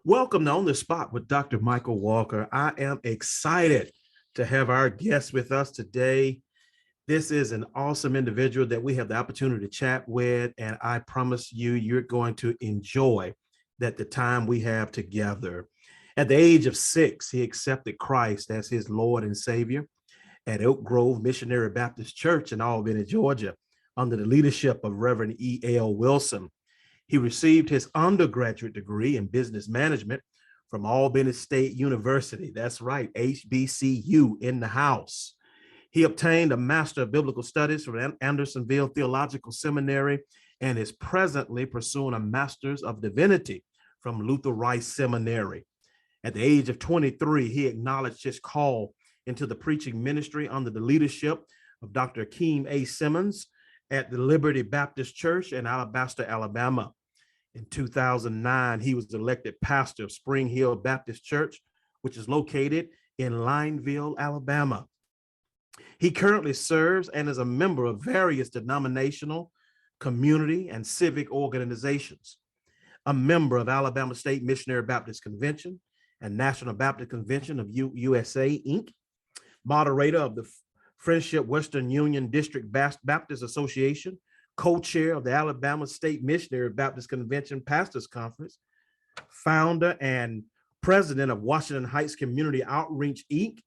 Welcome to On the Spot with Dr. Michael Walker. I am excited to have our guest with us today. This is an awesome individual that we have the opportunity to chat with, and I promise you, you're going to enjoy the time we have together. At the age of 6, he accepted Christ as his Lord and Savior at Oak Grove Missionary Baptist Church in Albany, Georgia, under the leadership of Reverend E.L. Wilson. He received his undergraduate degree in business management from Albany State University. That's right, HBCU in the house. He obtained a Master of Biblical Studies from Andersonville Theological Seminary and is presently pursuing a Master's of Divinity from Luther Rice Seminary. At the age of 23, he acknowledged his call into the preaching ministry under the leadership of Dr. Akeem A. Simmons at the Liberty Baptist Church in Alabaster, Alabama. In 2009, he was elected pastor of Spring Hill Baptist Church, which is located in Lineville, Alabama. He currently serves and is a member of various denominational, community, and civic organizations, a member of Alabama State Missionary Baptist Convention and National Baptist Convention of USA, Inc., moderator of the Friendship Western Union District Baptist Association, co-chair of the Alabama State Missionary Baptist Convention Pastors Conference, founder and president of Washington Heights Community Outreach, Inc.,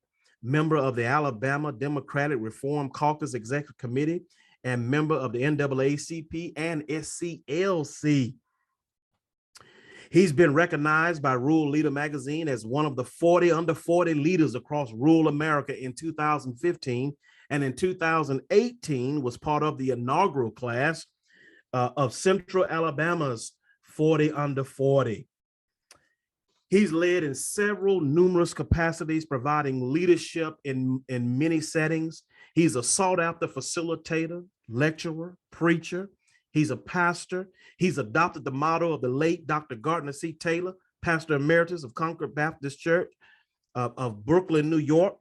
member of the Alabama Democratic Reform Caucus Executive Committee, and member of the NAACP and SCLC. He's been recognized by Rural Leader magazine as one of the 40 under 40 leaders across rural America in 2015, and in 2018 was part of the inaugural class of Central Alabama's 40 under 40. He's led in several numerous capacities, providing leadership in many settings. He's a sought-after facilitator, lecturer, preacher. He's a pastor. He's adopted the motto of the late Dr. Gardner C. Taylor, pastor emeritus of Concord Baptist Church of Brooklyn, New York,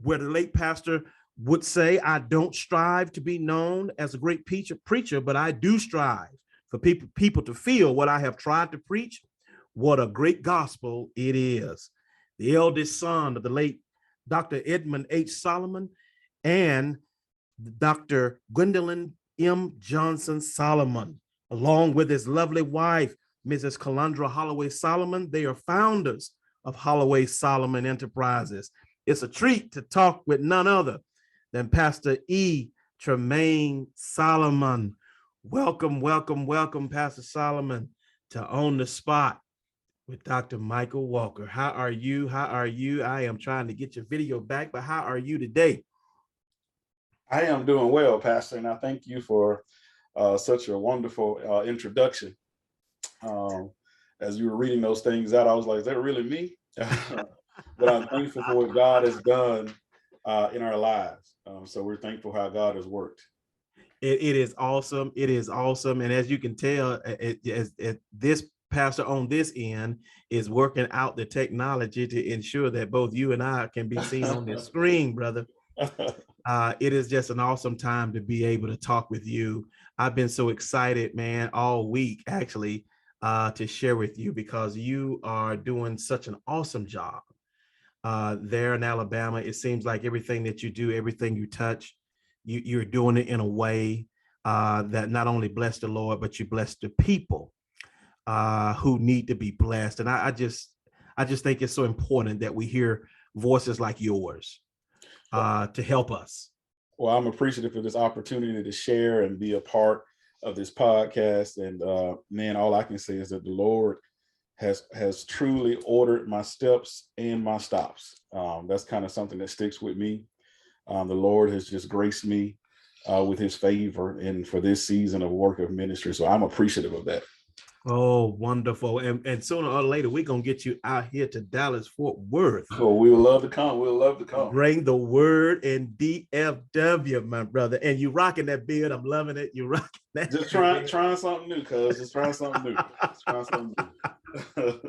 where the late pastor would say, "I don't strive to be known as a great preacher, but I do strive for people to feel what I have tried to preach. What a great gospel it is." The eldest son of the late Dr. Edmund H. Solomon and Dr. Gwendolyn M. Johnson Solomon, along with his lovely wife, Mrs. Calandra Holloway Solomon. They are founders of Holloway Solomon Enterprises. It's a treat to talk with none other than Pastor E. Tramaine Solomon. Welcome, welcome, welcome, Pastor Solomon, to On the Spot with Dr. Michael Walker. How are you? How are you? I am trying to get your video back, but how are you today? I am doing well, Pastor, and I thank you for such a wonderful introduction. As you were reading those things out, I was like, is that really me? But I'm thankful for what God has done in our lives. So we're thankful how God has worked. It is awesome. It is awesome. And as you can tell, this pastor on this end is working out the technology to ensure that both you and I can be seen on the screen, brother. It is just an awesome time to be able to talk with you. I've been so excited, man, all week, actually, to share with you because you are doing such an awesome job there in Alabama. It seems like everything that you do, everything you touch, you're doing it in a way that not only bless the Lord, but you bless the people who need to be blessed. And I just think it's so important that we hear voices like yours to help us. Well, I'm appreciative for this opportunity to share and be a part of this podcast. And man, all I can say is that the Lord has truly ordered my steps and my stops. That's kind of something that sticks with me. The Lord has just graced me with his favor and for this season of work of ministry. So I'm appreciative of that. Oh, wonderful. And sooner or later, we're going to get you out here to Dallas, Fort Worth. Oh, we would love to come. We'll love to come. Bring the word in DFW, my brother. And you rocking that beard. I'm loving it. You rocking that. Just trying something new, cuz. Just trying something new. Just trying something new.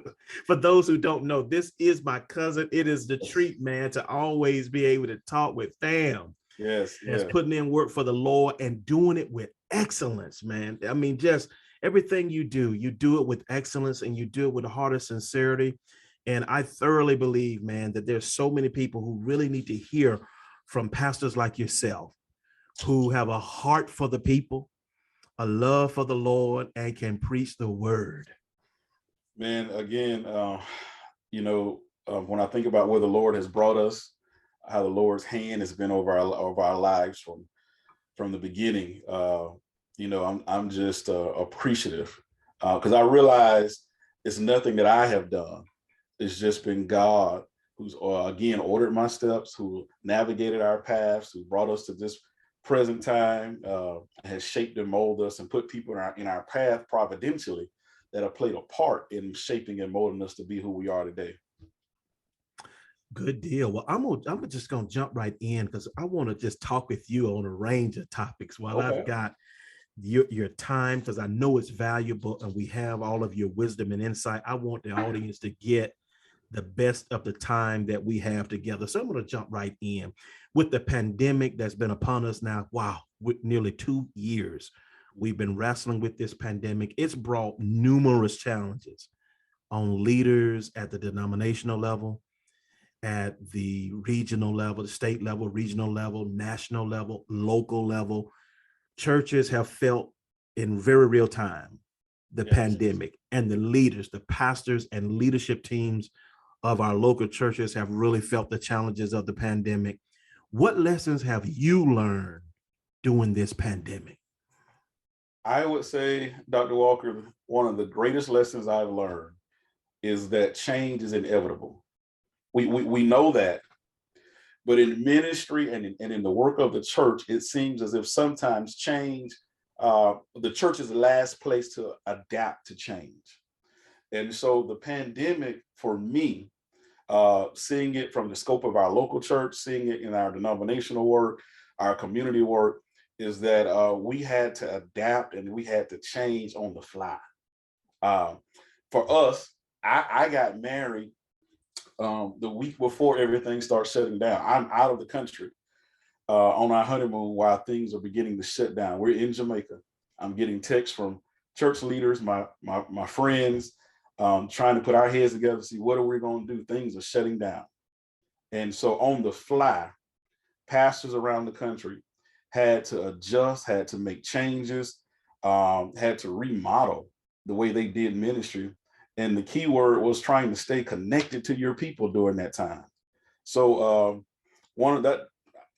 For those who don't know, this is my cousin. It is the treat, man, to always be able to talk with fam. Yes. That's putting in work for the Lord and doing it with excellence, man. I mean, just everything you do it with excellence and you do it with a heart of sincerity. And I thoroughly believe, man, that there's so many people who really need to hear from pastors like yourself who have a heart for the people, a love for the Lord, and can preach the word. Man, again, when I think about where the Lord has brought us, how the Lord's hand has been over our lives from the beginning. I'm just appreciative because I realize it's nothing that I have done. It's just been God who's again ordered my steps, who navigated our paths, who brought us to this present time, has shaped and molded us and put people in our path providentially that have played a part in shaping and molding us to be who we are today. Good deal. Well, I'm just gonna jump right in because I want to just talk with you on a range of topics while I've Okay. got your time, because I know it's valuable and we have all of your wisdom and insight. I want the audience to get the best of the time that we have together. So I'm going to jump right in with the pandemic that's been upon us now. Wow, with nearly 2 years, we've been wrestling with this pandemic. It's brought numerous challenges on leaders at the denominational level, at the regional level, the state level, regional level, national level, local level. Churches have felt in very real time the Yes. pandemic, and the leaders, the pastors and leadership teams of our local churches have really felt the challenges of the pandemic. What lessons have you learned during this pandemic? I would say, Dr. Walker, one of the greatest lessons I've learned is that change is inevitable. We know that, but in ministry and in the work of the church, it seems as if sometimes change, the church is the last place to adapt to change. And so the pandemic, for me, seeing it from the scope of our local church, seeing it in our denominational work, our community work, is that we had to adapt and we had to change on the fly. Uh, for us, I got married the week before everything starts shutting down. I'm out of the country on our honeymoon while things are beginning to shut down. We're in Jamaica. I'm getting texts from church leaders, my friends, trying to put our heads together to see what are we going to do. Things are shutting down. And so on the fly, pastors around the country had to adjust, had to make changes, had to remodel the way they did ministry. And the key word was trying to stay connected to your people during that time. So one of that,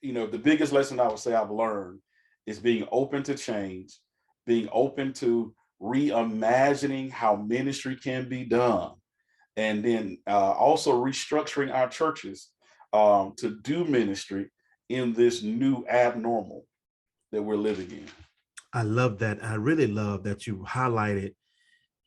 the biggest lesson I would say I've learned is being open to change, being open to reimagining how ministry can be done, and then also restructuring our churches to do ministry in this new abnormal that we're living in. I love that. I really love that you highlighted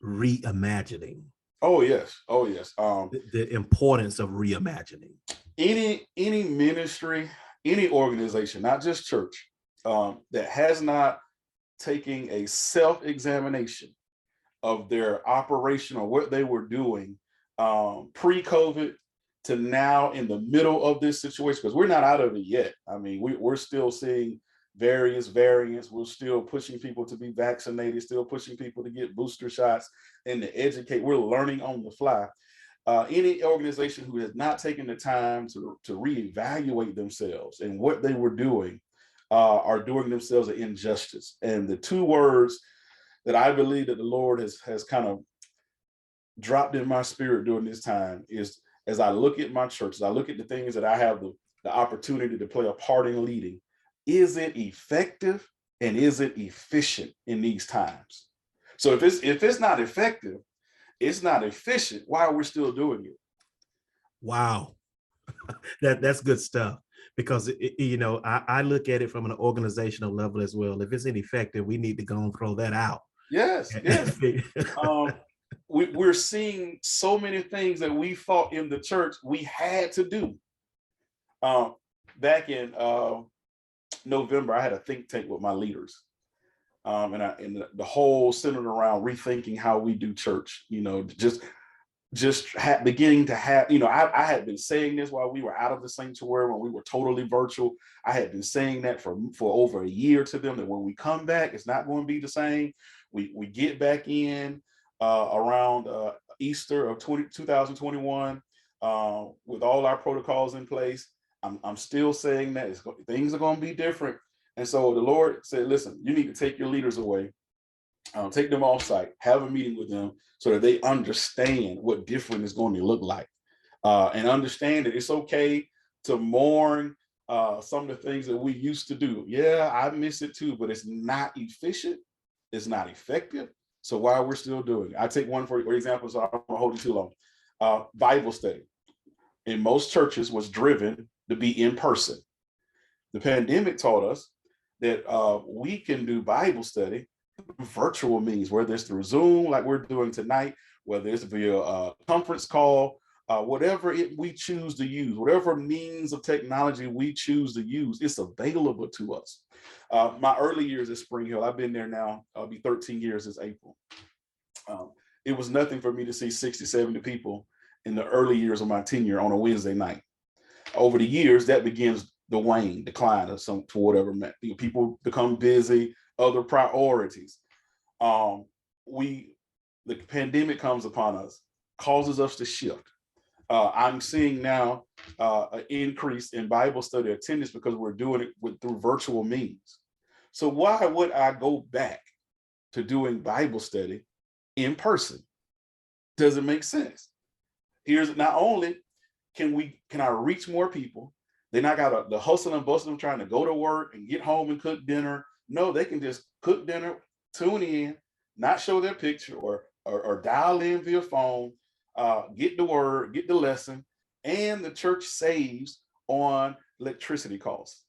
reimagining, Oh yes, oh yes. the importance of reimagining. Any ministry, any organization, not just church, that has not taken a self-examination of their operation or what they were doing pre-COVID to now in the middle of this situation, because we're not out of it yet. I mean, we're still seeing various variants. We're still pushing people to be vaccinated, still pushing people to get booster shots and to educate. We're learning on the fly. Any organization who has not taken the time to reevaluate themselves and what they were doing are doing themselves an injustice. And the two words that I believe that the Lord has kind of dropped in my spirit during this time is, as I look at my church, as I look at the things that I have the opportunity to play a part in leading, is it effective and is it efficient in these times? So if it's not effective, it's not efficient, why are we still doing it? Wow, that's good stuff. Because I look at it from an organizational level as well. If it's ineffective, we need to go and throw that out. Yes, yes. We're seeing so many things that we thought in the church we had to do. Back in November, I had a think tank with my leaders, and the whole centered around rethinking how we do church. Just just beginning to have, I had been saying this while we were out of the sanctuary, when we were totally virtual. I had been saying that for over a year to them, that when we come back, it's not going to be the same. We get back in around Easter of 2021 with all our protocols in place. I'm still saying that things are going to be different. And so the Lord said, listen, you need to take your leaders away. Take them off site, have a meeting with them so that they understand what different is going to look like, and understand that it's okay to mourn some of the things that we used to do. Yeah, I miss it too, but it's not efficient. It's not effective. So why we're still doing it. I take one for example, so I don't want to hold you too long. Bible study in most churches was driven to be in person. The pandemic taught us that we can do Bible study virtual means, whether it's through Zoom like we're doing tonight, whether it's via a conference call, whatever we choose to use, whatever means of technology we choose to use, it's available to us. My early years at Spring Hill, I've been there now, I'll be 13 years this April. It was nothing for me to see 60, 70 people in the early years of my tenure on a Wednesday night. Over the years, that begins the decline of to whatever. People become busy, other priorities. The pandemic comes upon us, causes us to shift. I'm seeing now an increase in Bible study attendance because we're doing it through virtual means. So why would I go back to doing Bible study in person? Doesn't make sense. Here's not only can I reach more people, they're not got the hustle and bustle of trying to go to work and get home and cook dinner. No, they can just cook dinner, tune in, not show their picture, or dial in via phone, get the word, get the lesson, and the church saves on electricity costs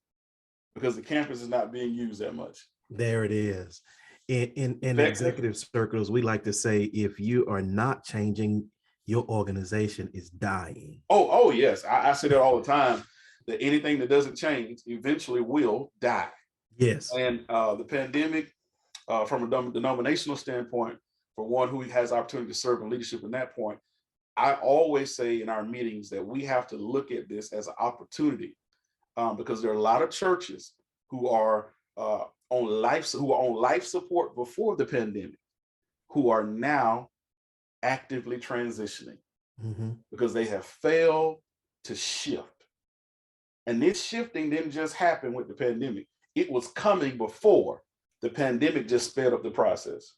because the campus is not being used that much. There it is. In executive circles, we like to say, if you are not changing, your organization is dying. Oh yes. I say that all the time, that anything that doesn't change eventually will die. Yes. And the pandemic, from a denominational standpoint, for one who has opportunity to serve in leadership in that point, I always say in our meetings that we have to look at this as an opportunity, because there are a lot of churches who are on life support before the pandemic, who are now actively transitioning because they have failed to shift. And this shifting didn't just happen with the pandemic. It was coming before. The pandemic just sped up the process.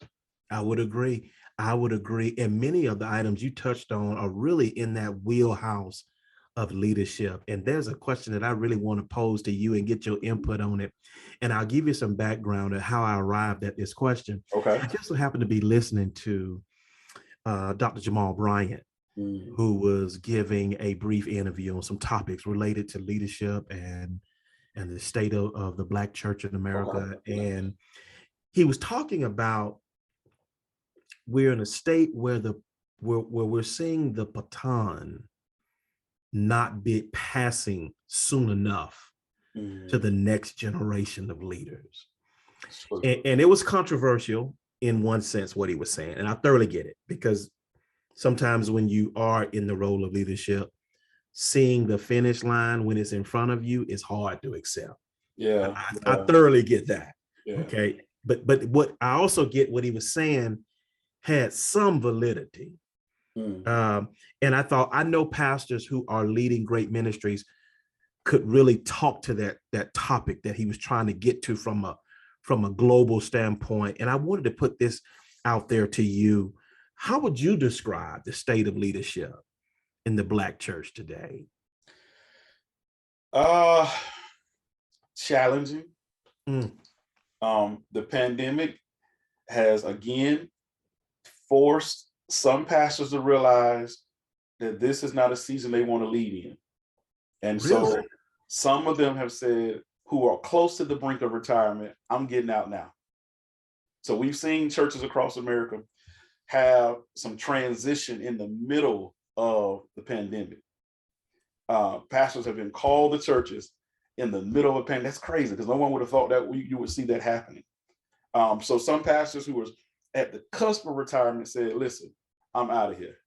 I would agree. And many of the items you touched on are really in that wheelhouse of leadership. And there's a question that I really want to pose to you and get your input on it. And I'll give you some background of how I arrived at this question. Okay. I just so happened to be listening to Dr. Jamal Bryant, who was giving a brief interview on some topics related to leadership and the state of the Black church in America. And he was talking about, we're in a state where we're seeing the baton not be passing soon enough to the next generation of leaders. And it was controversial in one sense, what he was saying. And I thoroughly get it, because sometimes when you are in the role of leadership, seeing the finish line when it's in front of you is hard to accept. Yeah. I thoroughly get that. Yeah. Okay. But what I also get, what he was saying had some validity. And I thought, I know pastors who are leading great ministries could really talk to that topic that he was trying to get to from a global standpoint. And I wanted to put this out there to you. How would you describe the state of leadership in the Black church today? Challenging. The pandemic has again forced some pastors to realize that this is not a season they want to lead in. And so some of them have said, who are close to the brink of retirement, I'm getting out now. So we've seen churches across America have some transition in the middle of the pandemic. Pastors have been called to churches in the middle of a pandemic. That's crazy, because no one would have thought that you would see that happening. So some pastors who were at the cusp of retirement said, listen, I'm out of here.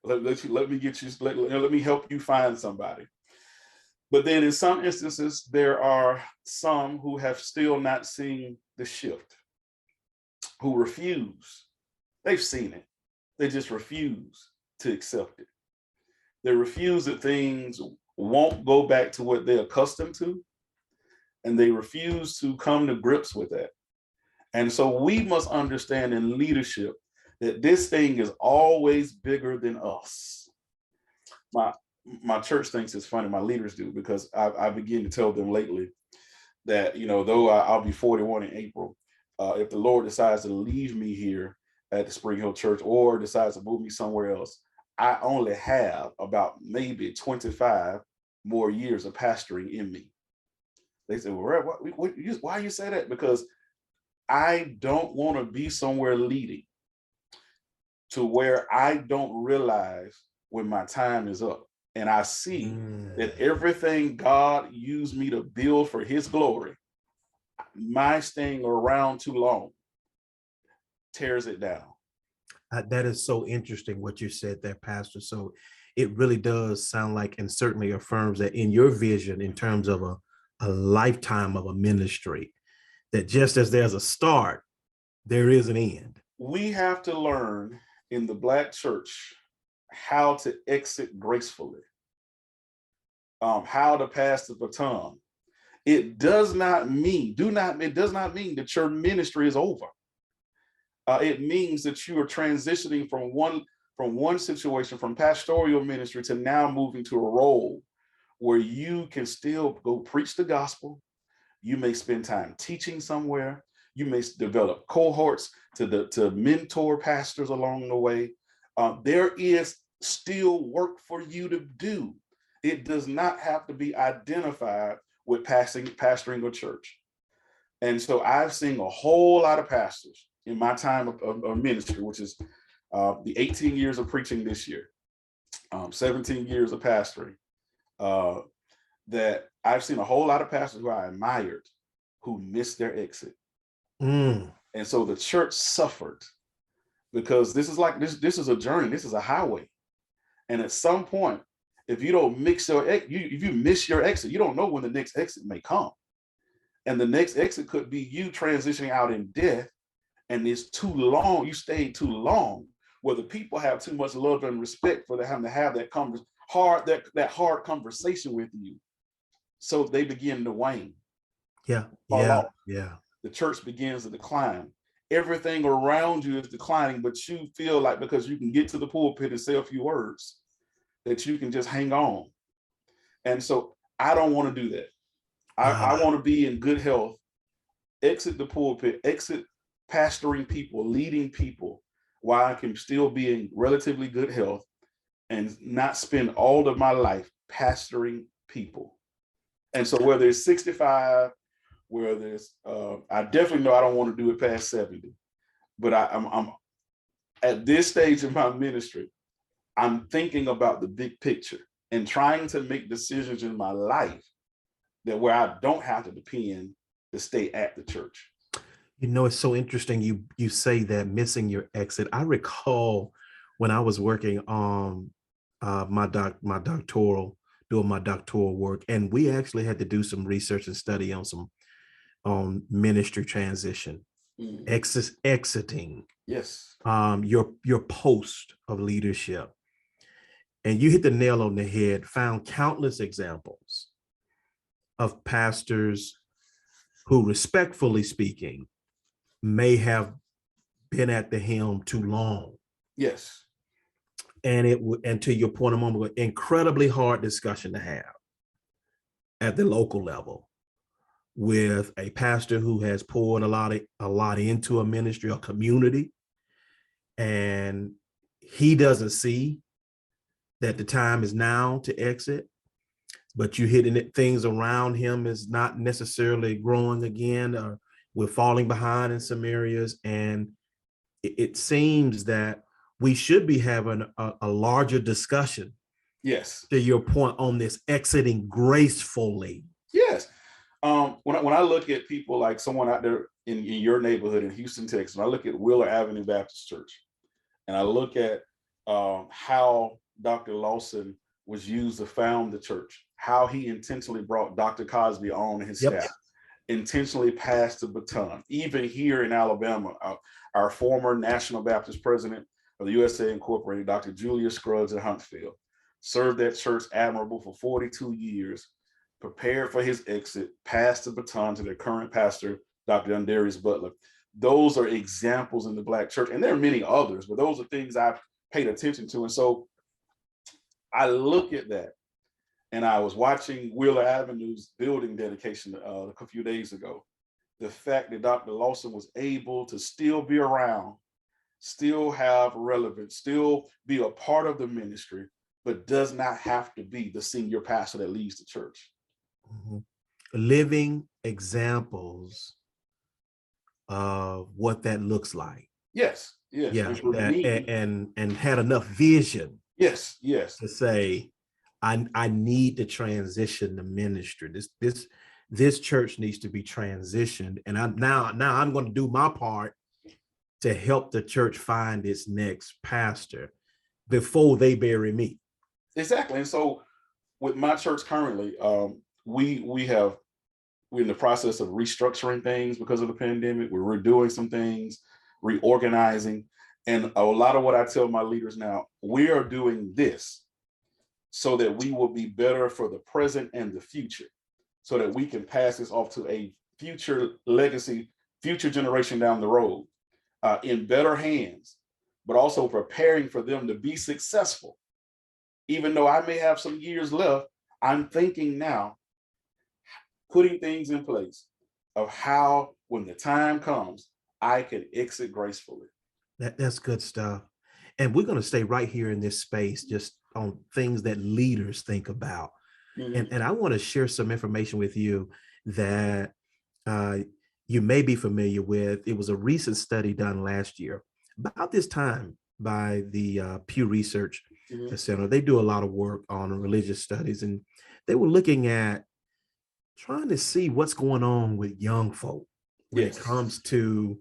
Let me get you, let me help you find somebody. But then in some instances, there are some who have still not seen the shift, who refuse. They've seen it. They just refuse to accept it. They refuse that things won't go back to what they're accustomed to, and they refuse to come to grips with that. And so we must understand in leadership that this thing is always bigger than us. My church thinks it's funny, my leaders do, because I begin to tell them lately that, though I'll be 41 in April, if the Lord decides to leave me here at the Spring Hill Church or decides to move me somewhere else, I only have about maybe 25 more years of pastoring in me. They say, well, why you say that? Because I don't want to be somewhere leading to where I don't realize when my time is up. And I see that everything God used me to build for his glory, my staying around too long tears it down. That is so interesting what you said there, Pastor. So it really does sound like, and certainly affirms that in your vision, in terms of a lifetime of a ministry, that just as there's a start, there is an end. We have to learn in the Black church how to exit gracefully, how to pass the baton. It does not mean that your ministry is over. It means that you are transitioning from one situation, from pastoral ministry, to now moving to a role where you can still go preach the gospel. You may spend time teaching somewhere. You may develop cohorts to mentor pastors along the way. There is still work for you to do. It does not have to be identified with pastoring a church. And so I've seen a whole lot of pastors in my time of ministry, which is the 18 years of preaching this year, 17 years of pastoring, that I've seen a whole lot of pastors who I admired who missed their exit. And so the church suffered, because this is a journey, this is a highway. And at some point, if you don't if you miss your exit, you don't know when the next exit may come. And the next exit could be you transitioning out in death, and it's too long, you stayed too long, where the people have too much love and respect for them to have that hard conversation with you. So they begin to wane. Yeah. The church begins to decline. Everything around you is declining, but you feel like because you can get to the pulpit and say a few words, that you can just hang on. And so I don't want to do that. I want to be in good health, exit the pulpit, exit pastoring people, leading people, while I can still be in relatively good health and not spend all of my life pastoring people. And so whether it's 65, whether it's, I definitely know I don't want to do it past 70, but I'm at this stage in my ministry, I'm thinking about the big picture and trying to make decisions in my life that where I don't have to depend to stay at the church. It's so interesting you say that, missing your exit. I recall when I was working on my doctoral work, and we actually had to do some research and study on ministry transition, exiting. Yes. Your post of leadership. And you hit the nail on the head, found countless examples of pastors who, respectfully speaking, may have been at the helm too long. Yes. And to your point a moment ago, incredibly hard discussion to have at the local level with a pastor who has poured a lot into a ministry or community, and he doesn't see that the time is now to exit, but you hitting it, things around him is not necessarily growing again, or we're falling behind in some areas. And it seems that we should be having a larger discussion. Yes. To your point on this exiting gracefully. Yes. When I look at people like someone out there in your neighborhood in Houston, Texas, when I look at Wheeler Avenue Baptist Church, and I look at how Dr. Lawson was used to found the church, how he intentionally brought Dr. Cosby on his Yep. staff, intentionally passed the baton. Even here in Alabama, our former National Baptist president of the USA Incorporated, Dr. Julius Scruggs at Huntsville, served that church admirable for 42 years, prepared for his exit, passed the baton to their current pastor, Dr. Undarius Butler. Those are examples in the Black church, and there are many others, but those are things I've paid attention to. And so I look at that, and I was watching Wheeler Avenue's building dedication a few days ago. The fact that Dr. Lawson was able to still be around, still have relevance, still be a part of the ministry, but does not have to be the senior pastor that leads the church. Mm-hmm. Living examples of what that looks like. Yes, yes. Yeah, and had enough vision. Yes, yes. To say, I need to transition the ministry. This church needs to be transitioned, and I'm going to do my part to help the church find its next pastor before they bury me. Exactly. And so with my church currently, we're in the process of restructuring things because of the pandemic. We're redoing some things, reorganizing. And a lot of what I tell my leaders now, we are doing this so that we will be better for the present and the future, so that we can pass this off to a future legacy, future generation down the road, in better hands, but also preparing for them to be successful. Even though I may have some years left, I'm thinking now, putting things in place of how, when the time comes, I can exit gracefully. That's good stuff. And we're going to stay right here in this space, just on things that leaders think about. Mm-hmm. And I want to share some information with you that you may be familiar with. It was a recent study done last year, about this time, by the Pew Research Center. They do a lot of work on religious studies, and they were looking at trying to see what's going on with young folk when it comes to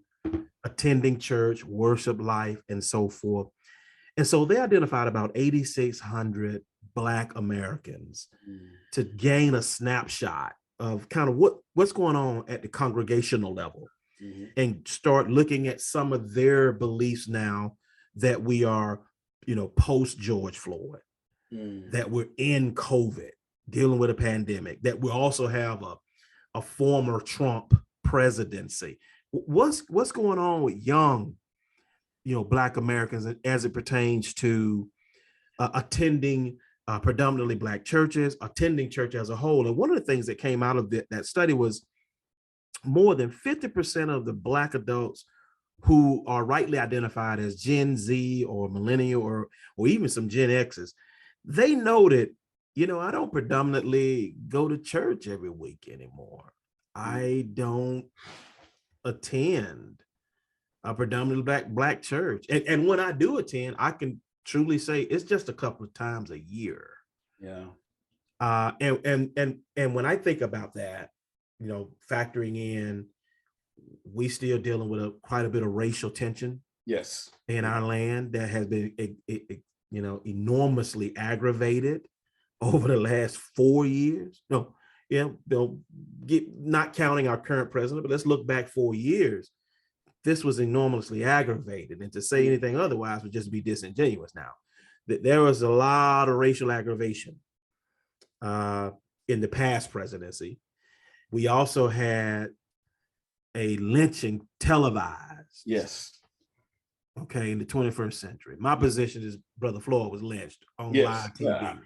attending church, worship life, and so forth. And so they identified about 8,600 Black Americans to gain a snapshot of kind of what's going on at the congregational level, and start looking at some of their beliefs now that we are, post George Floyd, that we're in COVID, dealing with a pandemic, that we also have a former Trump presidency. What's going on with young, Black Americans as it pertains to attending predominantly Black churches, attending church as a whole? And one of the things that came out of that study was more than 50% of the Black adults who are rightly identified as Gen Z or millennial or even some Gen X's, they noted, I don't predominantly go to church every week anymore. I don't attend a predominantly black church. And when I do attend, I can truly say it's just a couple of times a year. Yeah. And when I think about that, factoring in, we still dealing with quite a bit of racial tension. Yes. In our not has been, enormously aggravated over the last 4 years. Not counting our current president, but let's look back 4 years. This was enormously aggravated, and to say anything otherwise would just be disingenuous. Now, there was a lot of racial aggravation in the past presidency. We also had a lynching televised. Yes. Okay, in the 21st century. My position is Brother Floyd was lynched on live TV.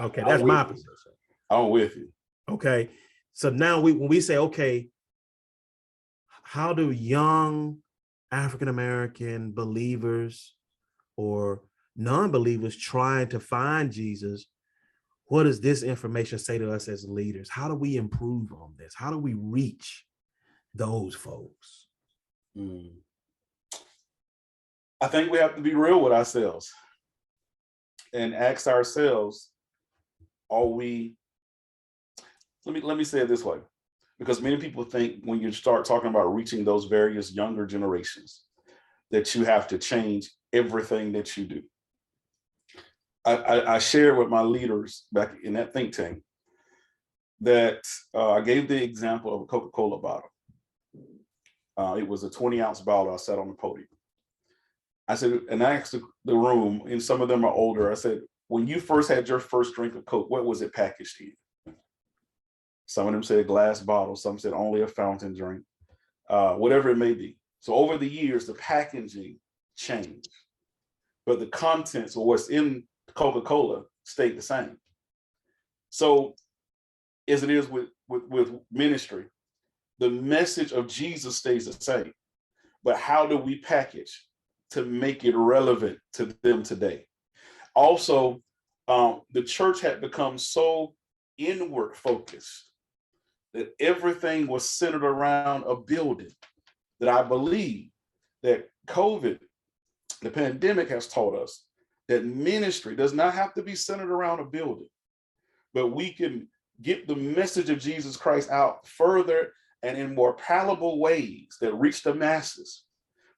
Okay, that's my position. I'm with you. Okay, so now when we say, okay, how do young African-American believers or non-believers trying to find Jesus, what does this information say to us as leaders? How do we improve on this? How do we reach those folks? I think we have to be real with ourselves and ask ourselves, let me say it this way, because many people think when you start talking about reaching those various younger generations, that you have to change everything that you do. I shared with my leaders back in that think tank that I gave the example of a Coca-Cola bottle. It was a 20-ounce bottle. I sat on the podium. I said, and I asked the room, and some of them are older. I said, when you first had your first drink of Coke, what was it packaged in? Some of them said glass bottle. Some said only a fountain drink, whatever it may be. So over the years, the packaging changed, but the contents or what's in Coca-Cola stayed the same. So as it is with ministry, the message of Jesus stays the same, but how do we package to make it relevant to them today? Also, the church had become so inward focused that everything was centered around a building, that I believe that COVID, the pandemic, has taught us that ministry does not have to be centered around a building, but we can get the message of Jesus Christ out further and in more palatable ways that reach the masses,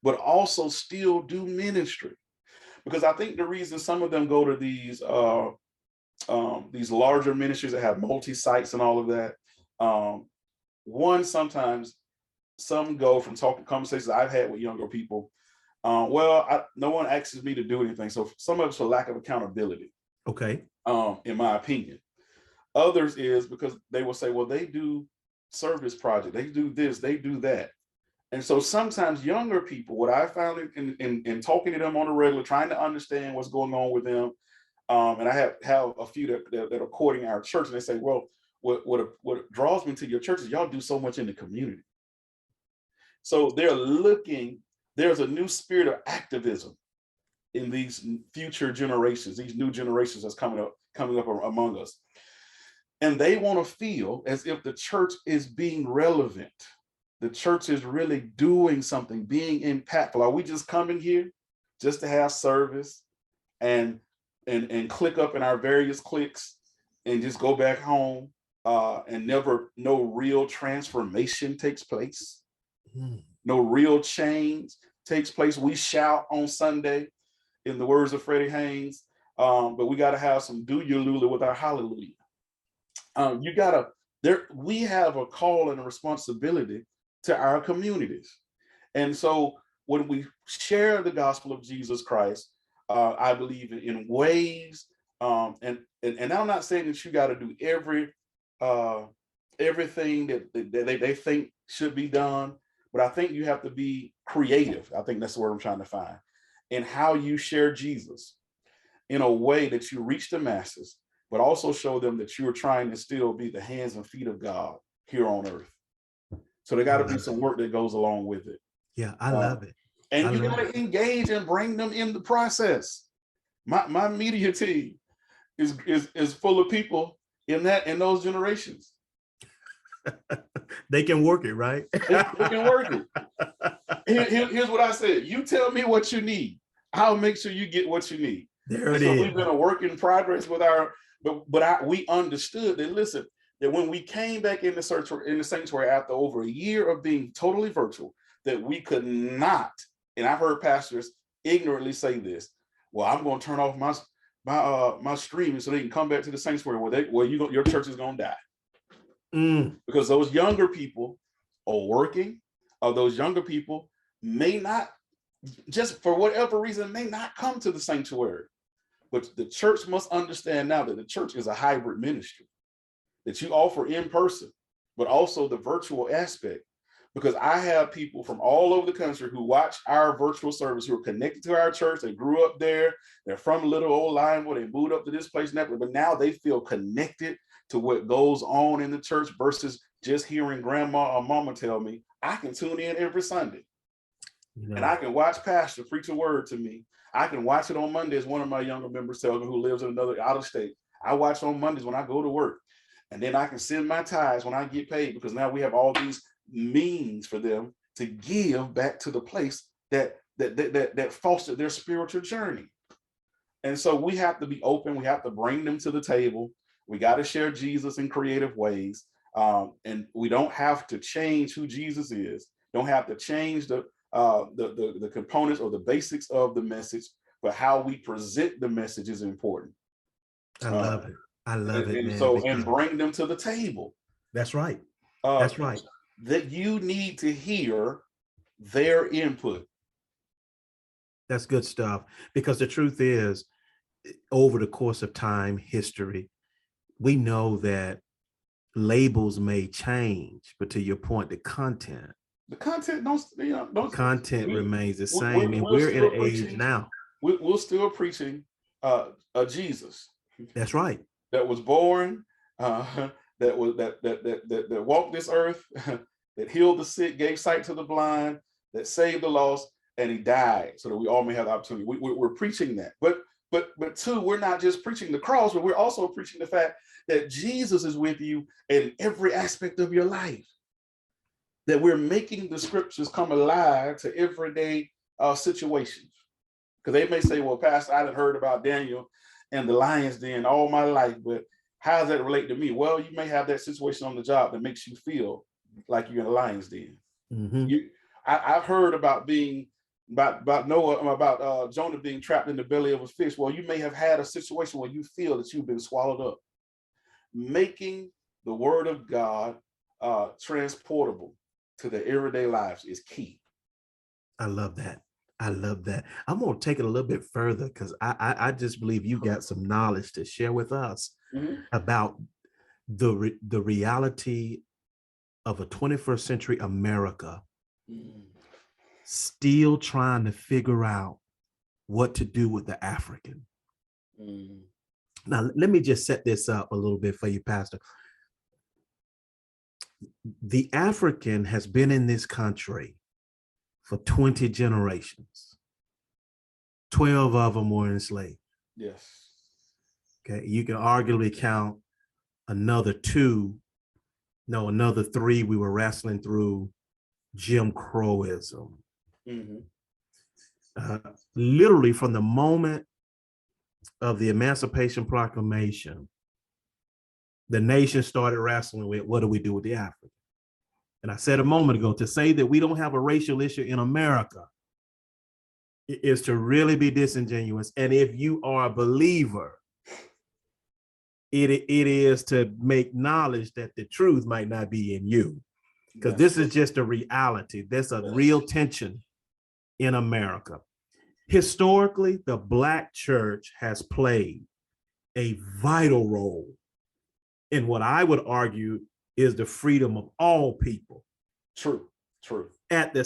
but also still do ministry. Because I think the reason some of them go to these larger ministries that have multi-sites and all of that, one, sometimes some go from talking conversations I've had with younger people. No one asks me to do anything. So some of it's for lack of accountability. Okay. In my opinion. Others is because they will say, well, they do service project, they do this, they do that. And so sometimes younger people, what I found in talking to them on a regular, trying to understand what's going on with them, and I have a few that are courting our church, and they say, well, what draws me to your church is y'all do so much in the community. So they're looking, there's a new spirit of activism in these future generations, these new generations that's coming up among us. And they want to feel as if the church is being relevant. The church is really doing something, being impactful. Are we just coming here just to have service and click up in our various cliques and just go back home and never no real transformation takes place? No real change takes place. We shout on Sunday, in the words of Freddie Haynes, but we got to have some do your lula with our hallelujah. We have a call and a responsibility to our communities. And so when we share the gospel of Jesus Christ, I believe in ways, and I'm not saying that you got to do everything that they think should be done, but I think you have to be creative. I think that's the word I'm trying to find, in how you share Jesus in a way that you reach the masses, but also show them that you are trying to still be the hands and feet of God here on earth. So there got to be some work that goes along with it. Yeah, I love it. And you got to engage and bring them in the process. My media team is full of people in those generations. They can work it, right? They can work it. Here's what I said. You tell me what you need. I'll make sure you get what you need. There it is. We've been a work in progress with we understood that, listen, that when we came back in the sanctuary after over a year of being totally virtual, that we could not, and I've heard pastors ignorantly say this, well, I'm going to turn off my streaming so they can come back to the sanctuary your church is going to die. Because those younger people are working, or those younger people may not, just for whatever reason, may not come to the sanctuary. But the church must understand now that the church is a hybrid ministry, that you offer in person, but also the virtual aspect. Because I have people from all over the country who watch our virtual service, who are connected to our church. They grew up there. They're from little old Lineville. They moved up to this place, but now they feel connected to what goes on in the church versus just hearing grandma or mama tell me. I can tune in every Sunday. And I can watch pastor preach a word to me. I can watch it on Mondays. One of my younger members tells me, who lives in another out of state. I watch on Mondays when I go to work. And then I can send my tithes when I get paid, because now we have all these means for them to give back to the place that fostered their spiritual journey. And so we have to be open. We have to bring them to the table. We got to share Jesus in creative ways. And we don't have to change who Jesus is. Don't have to change the the components or the basics of the message, but how we present the message is important. I love it. I love it, And man. so, and bring them to the table. That's right. That's right. That you need to hear their input. That's good stuff. Because the truth is, over the course of time, history, we know that labels may change, but to your point, the content remains the same. And we're in an age now. We're still preaching a Jesus. That's right. That was born, that walked this earth, that healed the sick, gave sight to the blind, that saved the lost, and he died so that we all may have the opportunity. We're preaching that. But two, we're not just preaching the cross, but we're also preaching the fact that Jesus is with you in every aspect of your life. That we're making the scriptures come alive to everyday situations. Because they may say, well, Pastor, I done heard about Daniel and the lion's den all my life, but how does that relate to me? Well, you may have that situation on the job that makes you feel like you're in a lion's den. Mm-hmm. I've heard about Jonah being trapped in the belly of a fish. Well, you may have had a situation where you feel that you've been swallowed up. Making the word of God transportable to the everyday lives is key. I love that. I love that. I'm going to take it a little bit further because I just believe you got some knowledge to share with us about the reality of a 21st century America still trying to figure out what to do with the African. Now, let me just set this up a little bit for you, Pastor. The African has been in this country for 20 generations. 12 of them were enslaved. Yes. Okay. You can arguably count another 3 we were wrestling through Jim Crowism. Literally from the moment of the Emancipation Proclamation, the nation started wrestling with, what do we do with the African? And I said a moment ago, to say that we don't have a racial issue in America is to really be disingenuous. And if you are a believer, it is to make knowledge that the truth might not be in you, because this is just a reality. There's a real tension in America. Historically, the Black church has played a vital role in what I would argue is the freedom of all people. True. At the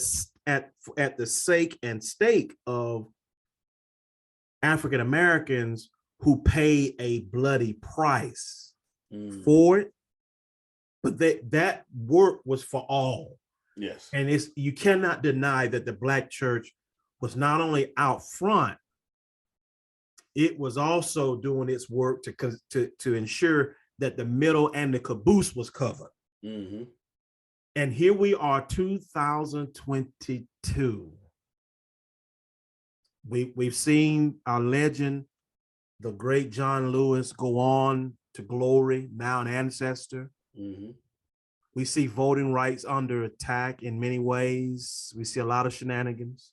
sake and stake of African Americans who pay a bloody price for it, but that work was for all. Yes. And you cannot deny that the Black church was not only out front, it was also doing its work to ensure that the middle and the caboose was covered. And here we are, 2022. We've seen our legend, the great John Lewis, go on to glory, now an ancestor. We see voting rights under attack in many ways. We see a lot of shenanigans.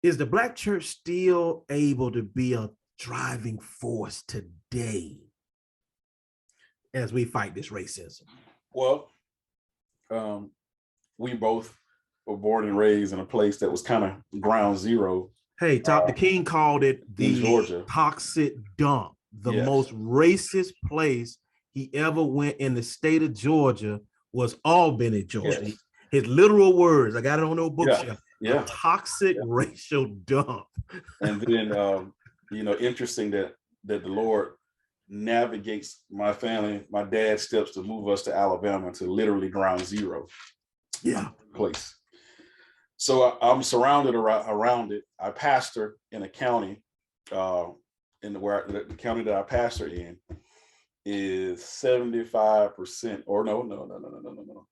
Is the Black church still able to be a driving force today as we fight this racism? Well, we both were born and raised in a place that was kind of ground zero. Hey, the King called it the toxic dump, the most racist place he ever went in the state of Georgia was Albany, Georgia. Yes. His literal words, I got it on no bookshelf. A toxic racial dump. And then, interesting that the Lord navigates my family, my dad's steps to move us to Alabama, to literally ground zero place. So I'm surrounded around it. I pastor in a county, the county that I pastor in is 75%, or no.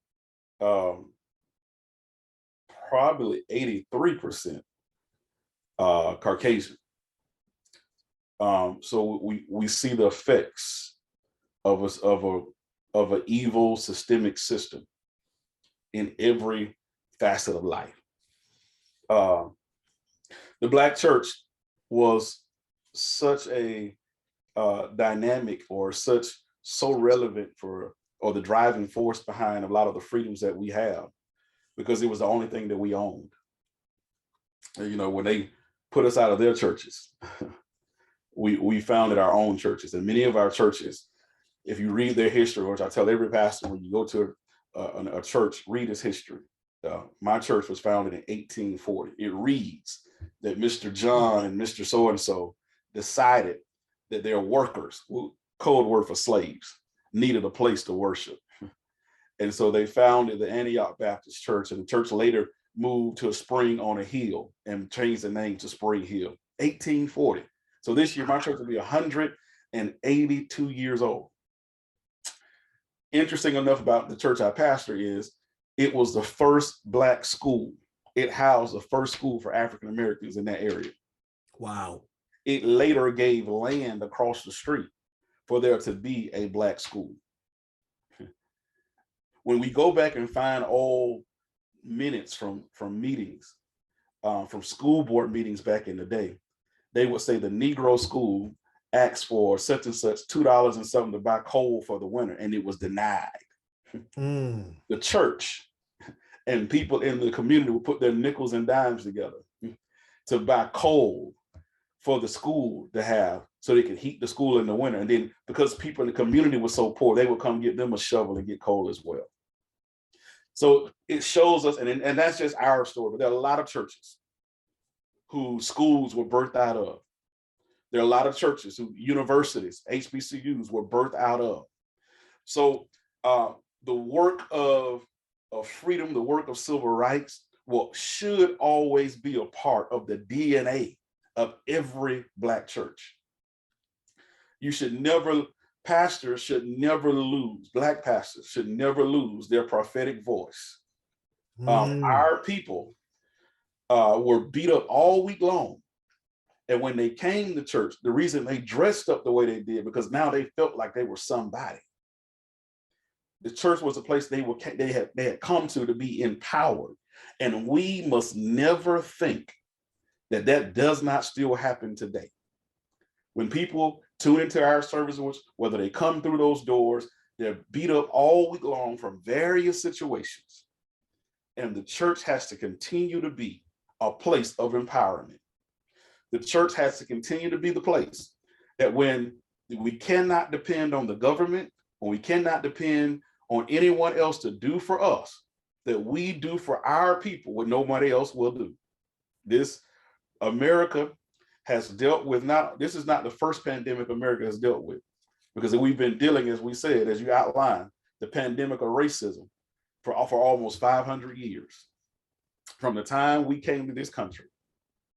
Probably 83% Caucasian. So we see the effects of an evil systemic system in every facet of life. The Black church was such a dynamic, or so relevant for, or the driving force behind a lot of the freedoms that we have, because it was the only thing that we owned. You know, when they put us out of their churches, we founded our own churches. And many of our churches, if you read their history, which I tell every pastor, when you go to a church, read its history. My church was founded in 1840. It reads that Mr. John and Mr. So-and-so decided that their workers, code word for slaves, needed a place to worship. And so they founded the Antioch Baptist Church, and the church later moved to a spring on a hill and changed the name to Spring Hill, 1840. So this year, my church will be 182 years old. Interesting enough about the church I pastor is it was the first Black school. It housed the first school for African Americans in that area. Wow. It later gave land across the street for there to be a Black school. When we go back and find old minutes from meetings, from school board meetings back in the day, they would say the Negro school asked for such and such $2 and something to buy coal for the winter, and it was denied. The church and people in the community would put their nickels and dimes together to buy coal for the school to have, so they could heat the school in the winter. And then because people in the community were so poor, they would come get them a shovel and get coal as well. So it shows us, and that's just our story, but there are a lot of churches whose schools were birthed out of. There are a lot of churches who universities, HBCUs were birthed out of. So the work of freedom, the work of civil rights, should always be a part of the DNA of every Black church. You should never, pastors should never lose, Black pastors should never lose their prophetic voice. Our people were beat up all week long. And when they came to church, the reason they dressed up the way they did, because now they felt like they were somebody. The church was a place they had come to be empowered. And we must never think that does not still happen today. When people tune into our services, whether they come through those doors, they're beat up all week long from various situations. And the church has to continue to be a place of empowerment. The church has to continue to be the place that when we cannot depend on the government, when we cannot depend on anyone else to do for us, that we do for our people what nobody else will do. This America has dealt with this is not the first pandemic America has dealt with, because we've been dealing, as we said, as you outlined, the pandemic of racism for almost 500 years. From the time we came to this country,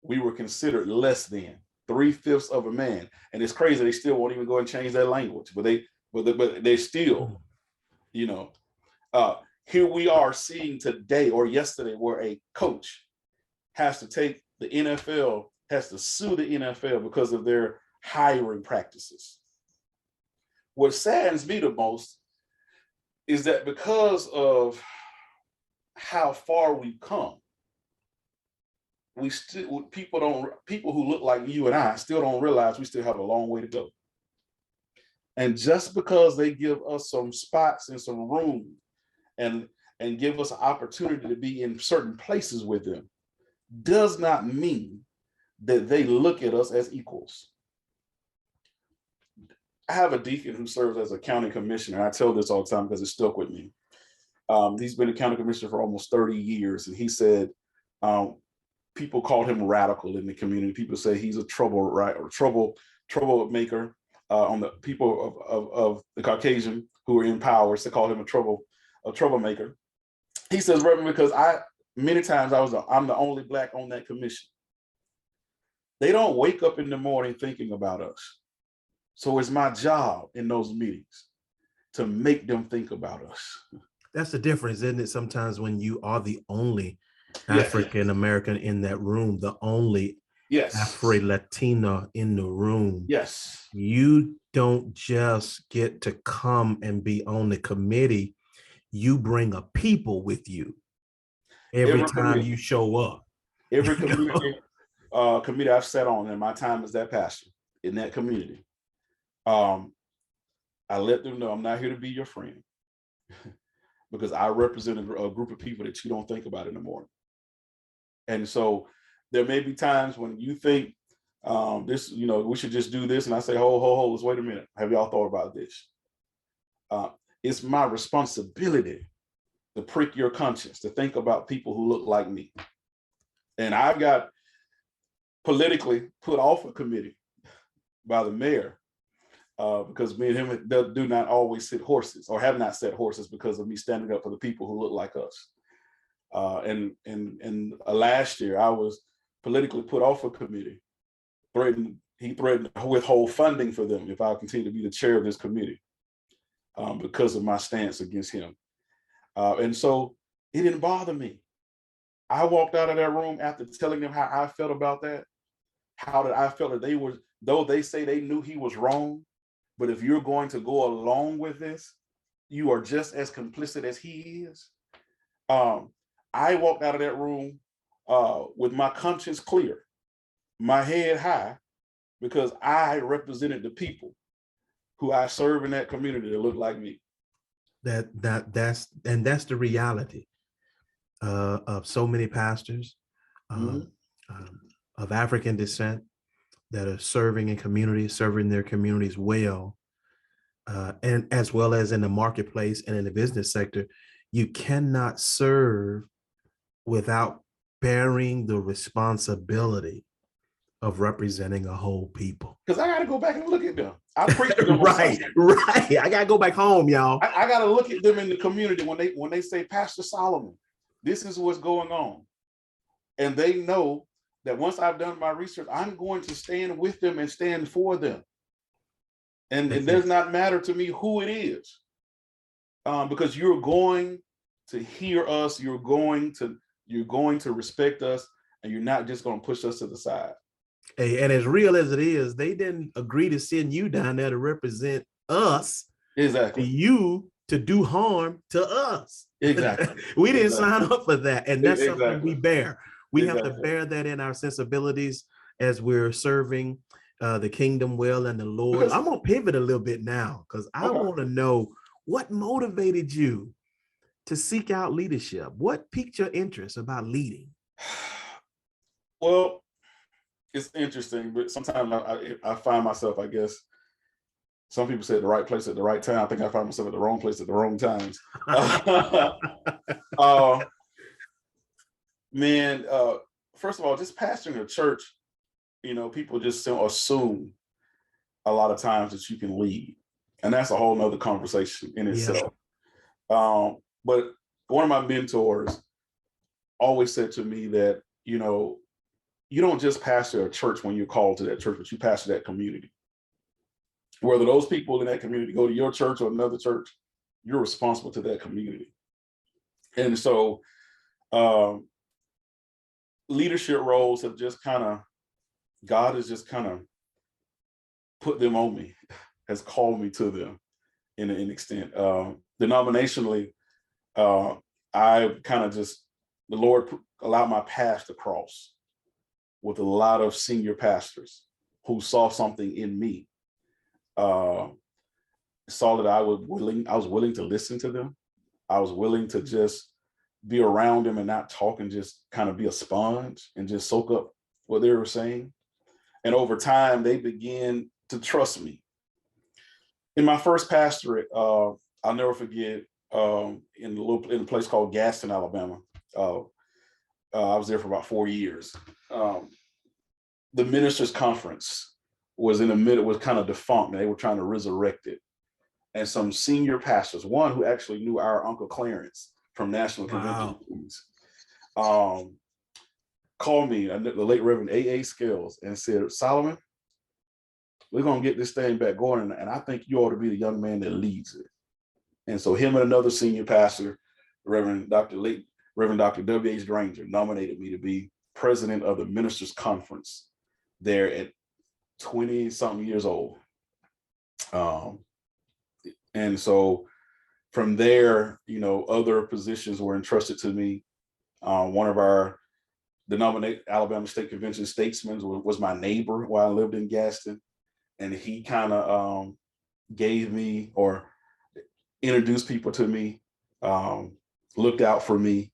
we were considered less than 3/5 of a man. And it's crazy, they still won't even go and change their language, but they still, here we are seeing today or yesterday where a coach has to take the NFL, has to sue the NFL because of their hiring practices. What saddens me the most is that because of how far we've come, people who look like you and I still don't realize we still have a long way to go. And just because they give us some spots and some room and give us an opportunity to be in certain places with them, does not mean that they look at us as equals. I have a deacon who serves as a county commissioner. I tell this all the time because it stuck with me. He's been a county commissioner for almost 30 years. And he said, people called him radical in the community. People say he's a troublemaker on the people of the Caucasian who are in power. They call him a troublemaker. He says, Reverend, because many times I'm the only Black on that commission. They don't wake up in the morning thinking about us. So it's my job in those meetings to make them think about us. That's the difference, isn't it? Sometimes when you are the only African American in that room, the only Afro-Latina in the room. Yes. You don't just get to come and be on the committee. You bring a people with you. Every Every time committee, you show up. every You know? committee I've sat on in my time as that pastor in that community, I let them know I'm not here to be your friend because I represent a group of people that you don't think about in the morning. And so there may be times when you think this, we should just do this. And I say, hold, let's wait a minute. Have y'all thought about this? It's my responsibility to prick your conscience, to think about people who look like me. And I've got politically put off a committee by the mayor because me and him do not always sit horses, or have not set horses, because of me standing up for the people who look like us. And last year, I was politically put off a committee. He threatened to withhold funding for them if I continue to be the chair of this committee because of my stance against him. And so it didn't bother me. I walked out of that room after telling them how I felt about that, how that I felt that they were, though they say they knew he was wrong, but if you're going to go along with this, you are just as complicit as he is. I walked out of that room with my conscience clear, my head high, because I represented the people who I serve in that community that look like me. That's the reality of so many pastors of African descent that are serving in communities, serving their communities well, and as well as in the marketplace and in the business sector. You cannot serve without bearing the responsibility of representing a whole people. Because I got to go back and look at them. I preach to them. Right. I got to go back home, y'all. I got to look at them in the community when they say, Pastor Solomon, this is what's going on. And they know that once I've done my research, I'm going to stand with them and stand for them. And it does not matter to me who it is, because you're going to hear us, you're going to respect us, and you're not just going to push us to the side. Hey, and as real as it is, they didn't agree to send you down there to represent us. Exactly. For you to do harm to us. Exactly. We didn't sign up for that. And that's something we bear. We have to bear that in our sensibilities as we're serving the kingdom well and the Lord. I'm going to pivot a little bit now because I want to know what motivated you to seek out leadership. What piqued your interest about leading? Well, it's interesting, but sometimes I find myself, I guess, some people say at the right place at the right time. I think I find myself at the wrong place at the wrong times. Man, first of all, just pastoring a church, people just assume a lot of times that you can lead. And that's a whole nother conversation in itself. But one of my mentors always said to me that, you don't just pastor a church when you're called to that church, but you pastor that community. Whether those people in that community go to your church or another church, you're responsible to that community. And so leadership roles have just God has just put them on me, has called me to them in an extent. Denominationally, the Lord allowed my path to cross with a lot of senior pastors who saw something in me. Saw that I was willing to listen to them. I was willing to just be around them and not talk and just be a sponge and just soak up what they were saying. And over time, they began to trust me. In my first pastorate, I'll never forget, in a place called Gaston, Alabama. I was there for about 4 years. The ministers' conference was in the middle, was kind of defunct, and they were trying to resurrect it. And some senior pastors, one who actually knew our Uncle Clarence from National Conventions, called me, the late Reverend A.A. Scales, and said, Solomon, we're going to get this thing back going, and I think you ought to be the young man that leads it. And so him and another senior pastor, Reverend Dr. W.H. Granger, nominated me to be president of the ministers' conference there at 20-something years old. And so from there, other positions were entrusted to me. One of our Alabama State Convention statesmen was my neighbor while I lived in Gaston, and he kind of gave me or introduced people to me, looked out for me,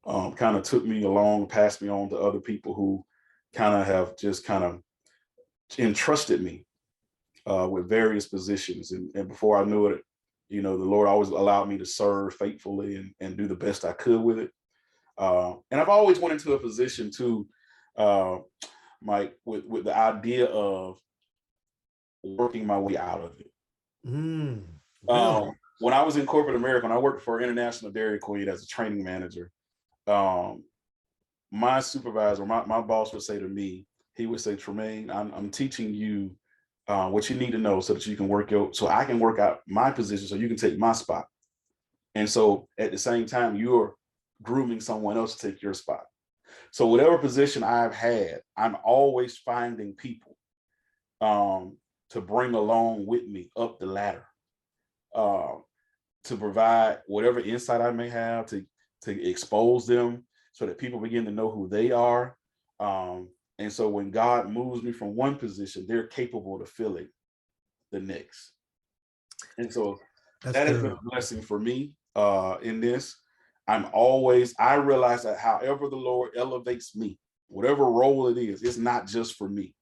kind of took me along, passed me on to other people who kind of have just kind of entrusted me with various positions. And before I knew it, the Lord always allowed me to serve faithfully and do the best I could with it. And I've always went into a position too, Mike, with the idea of working my way out of it. Really? When I was in corporate America, when I worked for International Dairy Queen as a training manager, my supervisor, my boss would say to me, he would say, Tramaine, I'm teaching you what you need to know so that you can so I can work out my position so you can take my spot. And so at the same time, you're grooming someone else to take your spot. So whatever position I've had, I'm always finding people to bring along with me up the ladder, to provide whatever insight I may have, to expose them so that people begin to know who they are. And so when God moves me from one position, they're capable of filling the next. And so that has been a blessing for me in this. I realize that however the Lord elevates me, whatever role it is, it's not just for me,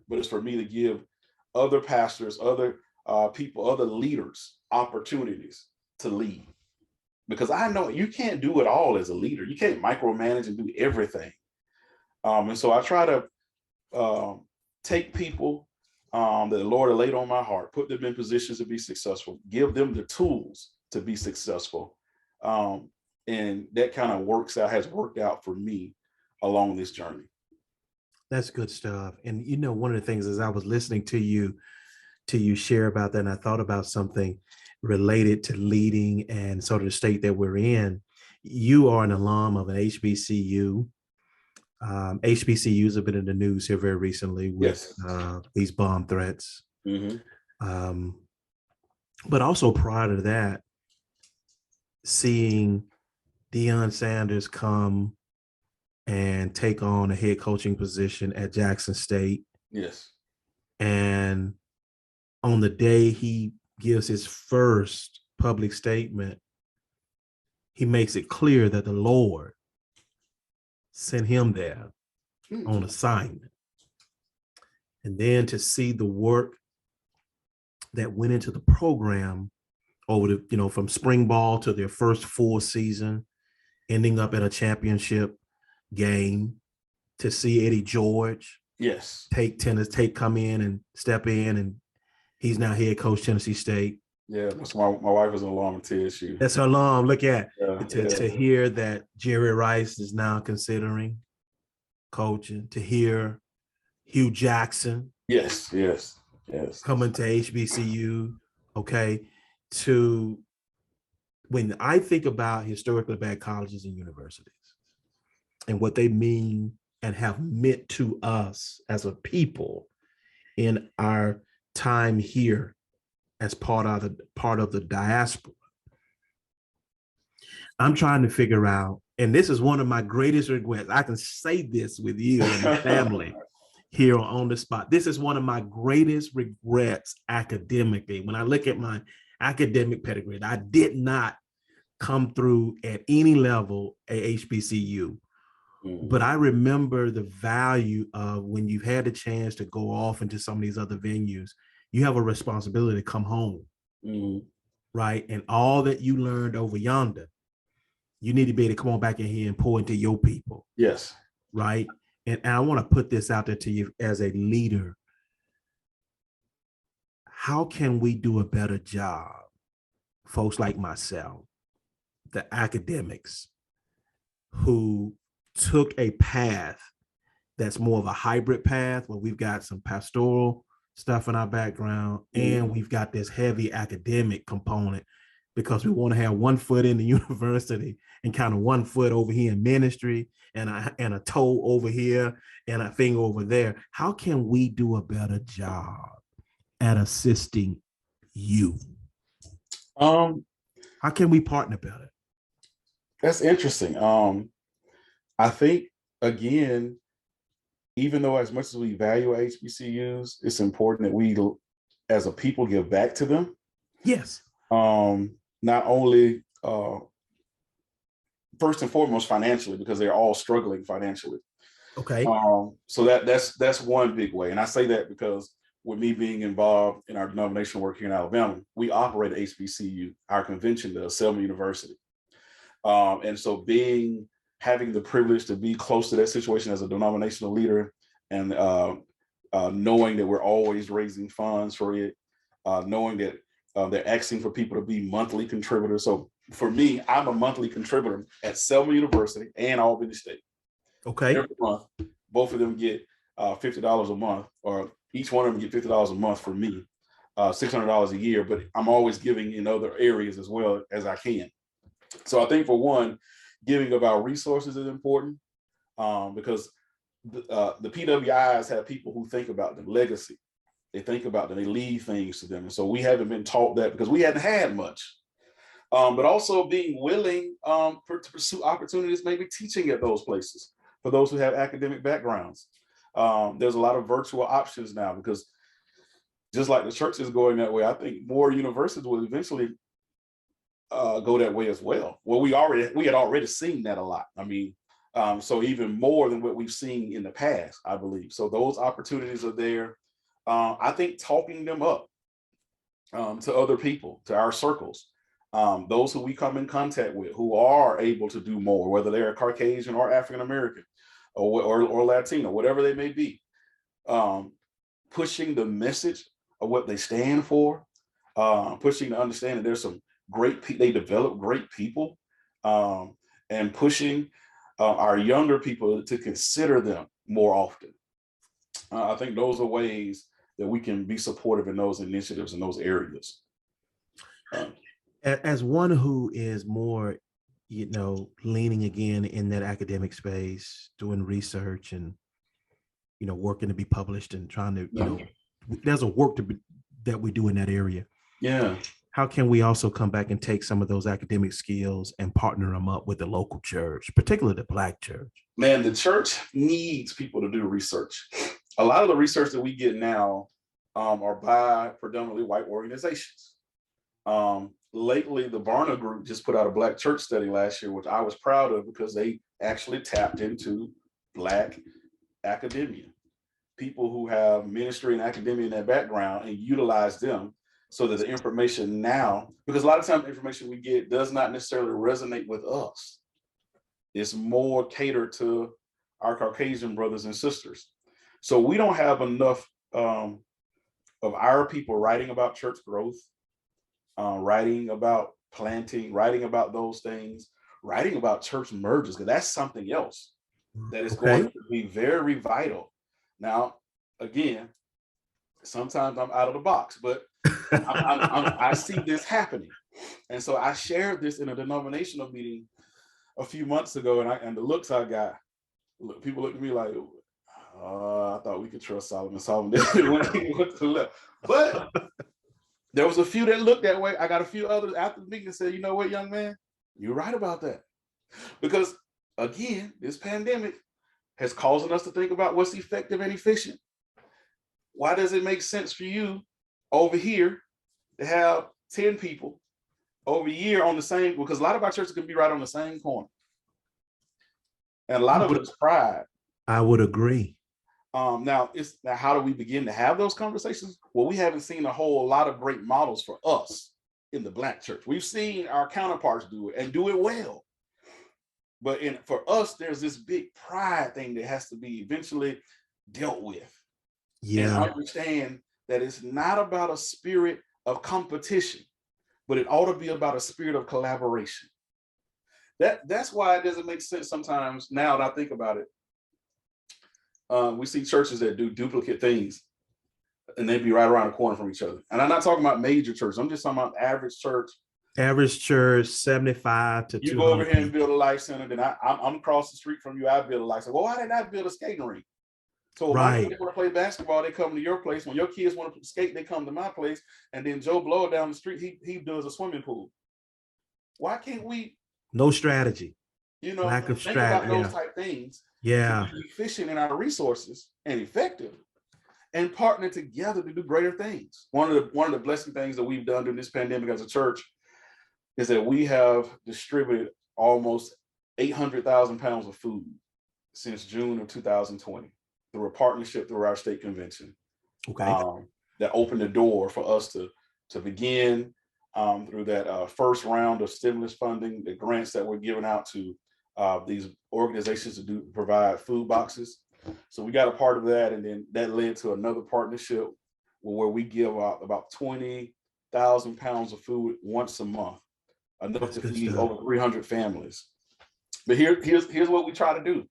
but it's for me to give other pastors, other people, other leaders opportunities to lead. Because I know you can't do it all as a leader. You can't micromanage and do everything. And so I try to take people that the Lord has laid on my heart, put them in positions to be successful, give them the tools to be successful. And that kind of has worked out for me along this journey. That's good stuff. And one of the things as I was listening to you share about that, and I thought about something related to leading and sort of the state that we're in. You are an alum of an HBCU. HBCUs have been in the news here very recently with these bomb threats. Mm-hmm. But also prior to that, seeing Deion Sanders come and take on a head coaching position at Jackson State. Yes. And on the day he gives his first public statement, he makes it clear that the Lord sent him there on assignment. And then to see the work that went into the program over the, from spring ball to their first full season, ending up at a championship game, to see Eddie George come in and step in, and he's now head coach Tennessee State. Yeah, my wife was an alum at TSU. That's her alum. Look at to hear that Jerry Rice is now considering coaching, to hear Hugh Jackson yes coming to HBCU. Okay, to when I think about historically black colleges and universities and what they mean and have meant to us as a people in our time here as part of the diaspora, I'm trying to figure out, and this is one of my greatest regrets. I can say this with you and the family here on the spot. This is one of my greatest regrets academically. When I look at my academic pedigree, I did not come through at any level at HBCU. But I remember the value of when you've had a chance to go off into some of these other venues, you have a responsibility to come home, right? And all that you learned over yonder, you need to be able to come on back in here and pour into your people. Yes. Right. And I want to put this out there to you as a leader. How can we do a better job, folks like myself, the academics who took a path that's more of a hybrid path where we've got some pastoral stuff in our background and we've got this heavy academic component because we want to have one foot in the university and kind of one foot over here in ministry and a toe over here and a finger over there. How can we do a better job at assisting you? How can we partner better? That's interesting. I think, again, even though as much as we value HBCUs, it's important that we, as a people, give back to them. Yes. Not only first and foremost financially, because they're all struggling financially. Okay. So that's one big way. And I say that because with me being involved in our denominational work here in Alabama, we operate at HBCU. Our convention does, Selma University. And so having the privilege to be close to that situation as a denominational leader, and knowing that we're always raising funds for it, knowing that they're asking for people to be monthly contributors. So for me, I'm a monthly contributor at Selma University and Albany State. Okay. Every month, both of them get $50 a month, or each one of them get $50 a month for me, $600 a year. But I'm always giving in other areas as well as I can. So I think, for one, giving of our resources is important, because the PWIs have people who think about them, legacy. They think about them, they leave things to them. And so we haven't been taught that because we hadn't had much. But also being willing to pursue opportunities, maybe teaching at those places for those who have academic backgrounds. There's a lot of virtual options now, because just like the church is going that way, I think more universities will eventually go that way as well. Well, we had already seen that a lot. I mean, so even more than what we've seen in the past, I believe. So those opportunities are there. I think talking them up to other people, to our circles, those who we come in contact with who are able to do more, whether they're Caucasian or African American or Latino, whatever they may be, pushing the message of what they stand for, pushing to understand that there's some they develop great people, and pushing our younger people to consider them more often. I think those are ways that we can be supportive in those initiatives in those areas. As one who is more, leaning again in that academic space, doing research and, working to be published and trying to, there's a work that we do in that area. Yeah. How can we also come back and take some of those academic skills and partner them up with the local church, particularly the Black church? Man, the church needs people to do research. A lot of the research that we get now are by predominantly white organizations. Lately, the Barna Group just put out a Black church study last year, which I was proud of, because they actually tapped into Black academia, people who have ministry and academia in their background, and utilize them so that the information now, because a lot of times the information we get does not necessarily resonate with us. It's more catered to our Caucasian brothers and sisters. So we don't have enough of our people writing about church growth, writing about planting, writing about those things, writing about church mergers, because that's something else that is going to be very vital. Now, again, sometimes I'm out of the box, but I see this happening. And so I shared this in a denominational meeting a few months ago, and the looks I got, people looked at me like, I thought we could trust Solomon. Solomon didn't went to the left. But there was a few that looked that way. I got a few others after the meeting that said, you know what, young man, you're right about that. Because again, this pandemic has caused us to think about what's effective and efficient. Why does it make sense for you over here to have 10 people over here on the same, because a lot of our churches can be right on the same corner. And a lot of it is pride. I would agree. Now, how do we begin to have those conversations? Well, we haven't seen a whole lot of great models for us in the Black church. We've seen our counterparts do it and do it well. But for us, there's this big pride thing that has to be eventually dealt with. Yeah. And understand that it's not about a spirit of competition, but it ought to be about a spirit of collaboration. That's why it doesn't make sense sometimes, now that I think about it. We see churches that do duplicate things, and they be right around the corner from each other. And I'm not talking about major churches. I'm just talking about average church. Average church, 75 to 200. You go over here and build a life center, then I'm across the street from you, I build a life center. Well, why did I build a skating rink? So when my kids want to play basketball, they come to your place. When your kids want to skate, they come to my place. And then Joe Blow down the street, he does a swimming pool. Why can't we? No strategy. Lack of think about those yeah. type things to Yeah. be efficient in our resources and effective and partner together to do greater things. One of the blessing things that we've done during this pandemic as a church is that we have distributed almost 800,000 pounds of food since June of 2020 through a partnership through our state convention. Okay. That opened the door for us to begin through that first round of stimulus funding, the grants that were given out to these organizations to provide food boxes. So we got a part of that, and then that led to another partnership where we give out about 20,000 pounds of food once a month, enough That's to good feed stuff. over 300 families. But here's what we try to do.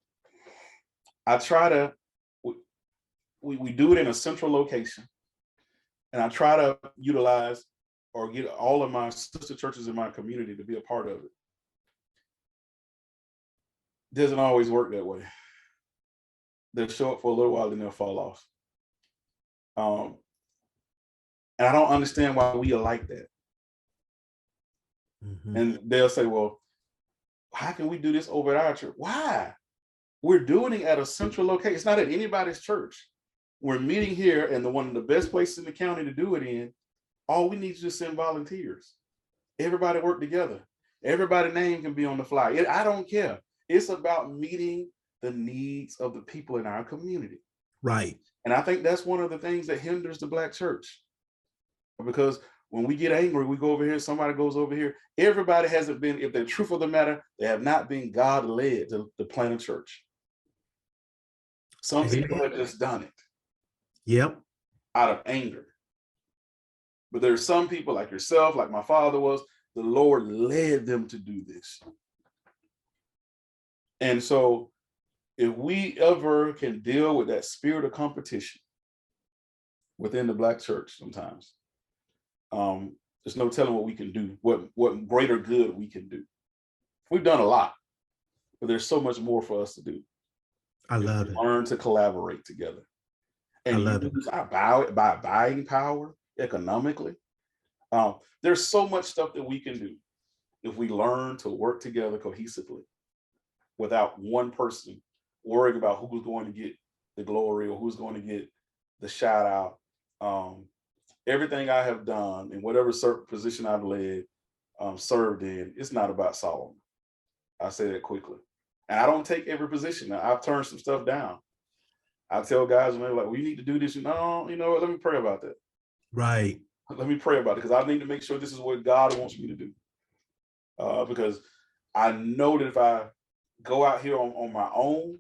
We do it in a central location, and I try to utilize or get all of my sister churches in my community to be a part of it. Doesn't always work that way. They'll show up for a little while, then they'll fall off. And I don't understand why we are like that. Mm-hmm. And they'll say, well, how can we do this over at our church? Why? We're doing it at a central location. It's not at anybody's church. We're meeting here, and one of the best places in the county to do it in. All we need is to send volunteers. Everybody work together. Everybody's name can be on the flyer. I don't care. It's about meeting the needs of the people in our community. Right. And I think that's one of the things that hinders the Black church. Because when we get angry, we go over here, somebody goes over here. Everybody hasn't been, if the truth of the matter, they have not been God-led to plant a church. Some people have just done it. Yep. Out of anger. But there's some people like yourself, like my father was, the Lord led them to do this. And so if we ever can deal with that spirit of competition within the Black church sometimes, there's no telling what we can do, what greater good we can do. We've done a lot, but there's so much more for us to do. I love it. Learn to collaborate together. And use our buying power economically. There's so much stuff that we can do if we learn to work together cohesively without one person worrying about who's going to get the glory or who's going to get the shout out. Everything I have done in whatever certain position I've led, served in, it's not about Solomon. I say that quickly. And I don't take every position. I've turned some stuff down. I tell guys when they're like, well, you need to do this. No, you know what? Let me pray about that. Right. Let me pray about it, because I need to make sure this is what God wants me to do. Because I know that if I go out here on my own,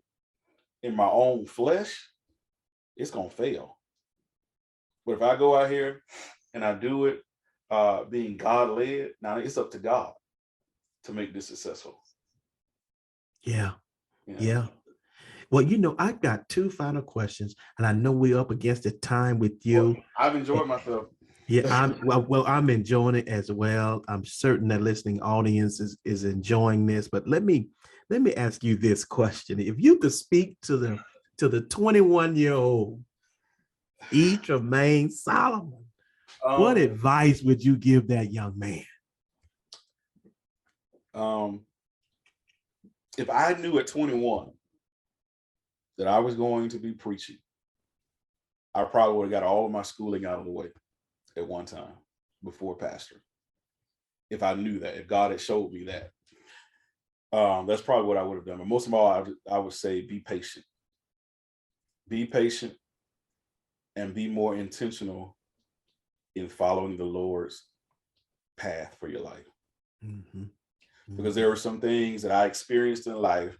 in my own flesh, it's going to fail. But if I go out here and I do it being God-led, now it's up to God to make this successful. Yeah. Well, I've got two final questions, and I know we're up against the time with you. Well, I've enjoyed myself. Yeah, I'm enjoying it as well. I'm certain that listening audience is enjoying this. But let me ask you this question: if you could speak to the 21-year-old Tramaine Solomon, what advice would you give that young man? If I knew at 21 that I was going to be preaching, I probably would have got all of my schooling out of the way at one time before pastor. If I knew that, if God had showed me that, that's probably what I would have done. But most of all, I would say be patient. Be patient and be more intentional in following the Lord's path for your life. Mm-hmm. Mm-hmm. Because there were some things that I experienced in life,